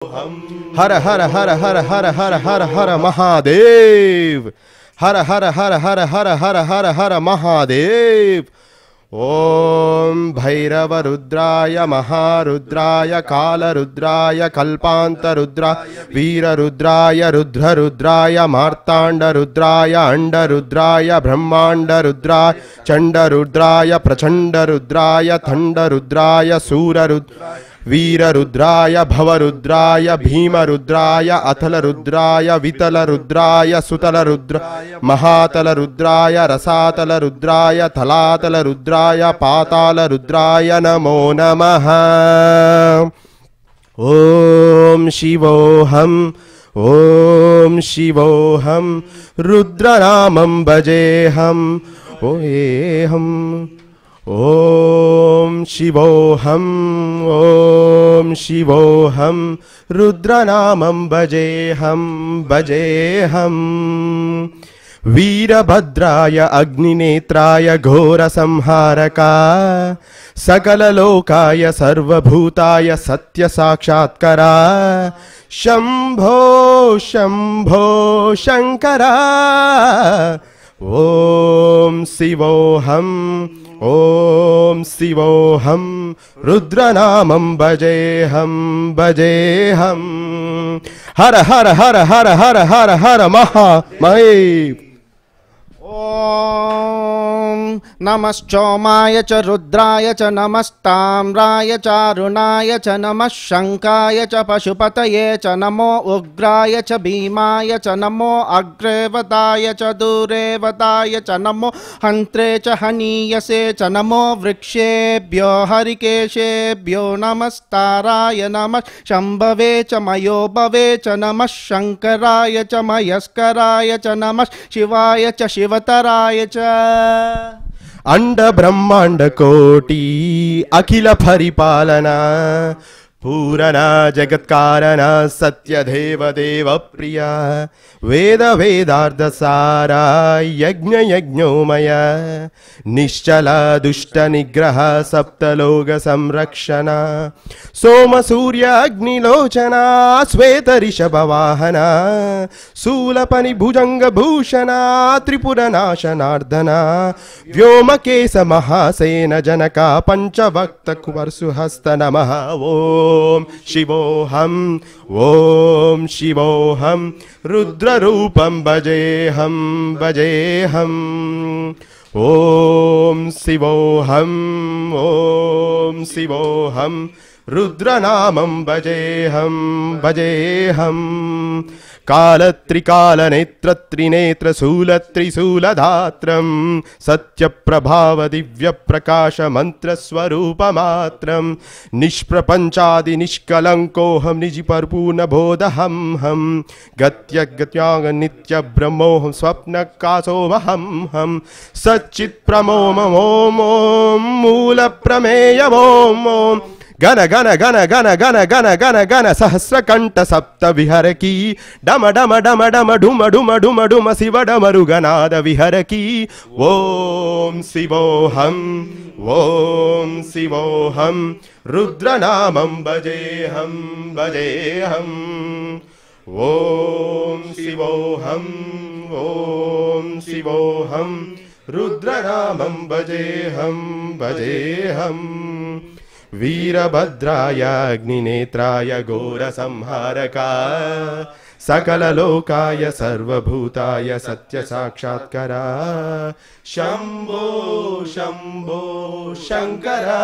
हर हर हर हर हर हर हर हर महादेव। हर हर हर हर हर हर हर हर महादेव। ओम भैरव रुद्राय महारुद्राय कालरुद्राय कल्पांतरुद्राय वीररुद्राय रुद्ररुद्राय मार्तांडरुद्राय अंडरुद्राय ब्रह्मांडरुद्राय चंडरुद्राय प्रचंडरुद्राय थंडरुद्राय सूररुद्राय वीररुद्राय भवरुद्राय भीमरुद्राय अथलरुद्राय वितलरुद्राय सुतलरुद्राय महातलरुद्राय रसातलरुद्राय थलातलरुद्राय पातालरुद्राय नमो नमः। ओम शिवोऽहम् ओम शिवोऽहम् रुद्रनामं भजेऽहम् ओएहम् ओम शिवोऽहम् ओम शिवोऽहम् रुद्रनामं भजेऽहम् भजेऽहम्। वीरभद्राय अग्निनेत्राय घोरसंहारका सकललोकाय सर्वभूताय सत्यसाक्षात्करा शंभो शंभो शंकरा। ओम शिवोऽहम् ओम शिवोऽहम् रुद्रनामं भजेऽहम् भजेऽहम्। हर हर हर हर हर हर हर महादेव। ओम नमश्चोमाय च रुद्राय च नमस्ताम्राय च अरुणाय च नमः शंकाय च पशुपतये च नमो उग्राय च भीमाय च नमो अग्रेवताय च दूरेवताय च नमो हन्त्रे च हनीयसे च नमो वृक्षेभ्यो हरिकेशेभ्यो नमस्ताराय नमः शंभवे च मयोभवे च नमः शंकराय च मयस्कराय च नमः शिवाय च शिवतराय च। अंड ब्रह्मांड कोटि अखिल परिपालना पूरणा जगत्कारणा सत्यदेव देव प्रिया वेद वेदार्थ सारा यज्ञ यज्ञोमय निश्चला दुष्ट निग्रह सप्तलोक संरक्षण सोम सूर्य अग्निलोचना श्वेत ऋषभ वाहना शूलपनि भुजंग भूषणा त्रिपुर नाशनार्दना व्योमकेश महासेन जनका पंचभक्त कुवरसुहस्त नमः। ओम शिवोऽहम् ओम शिवोऽहम् रुद्ररूपं भजेऽहम् भजेऽहम्। ओम शिवोऽहम् ओम शिवोऽहम् रुद्रनामं भजेऽहम् भजेऽहम्। कालत्रिकाल नेत्र त्रिनेत्र शूल त्रिशूलधात्रं सत्यप्रभाव दिव्य प्रकाश मंत्र स्वरूप मात्रं निष्प्रपंचादि निष्कलंकोऽहं निजि परिपूर्ण बोधहं हम गत्य गत्याग नित्य ब्रह्मोऽहं स्वप्न कासोमहं हम सच्चित् प्रमोम ओम ओम मूल प्रमेय ओम ओम गण गण गण गण गण गण गण गण सहस्रकंठ सप्त विहर की डम डम डम डम डुम डुम डुम डुम शिव डमरुगनाद विहर की। ओम शिवोऽहम् ओम शिवोऽहम् रुद्रनामं भजेऽहम् भजेऽहम्। ओम शिवोऽहम् ओम शिवोऽहम् रुद्रनामं भजेऽहम् भजेऽहम्। वीरभद्राय अग्निनेत्राय घोरसंहारका सकललोकाय सर्वभूताय सत्यसाक्षात्करा शंभो शंभो शंकरा।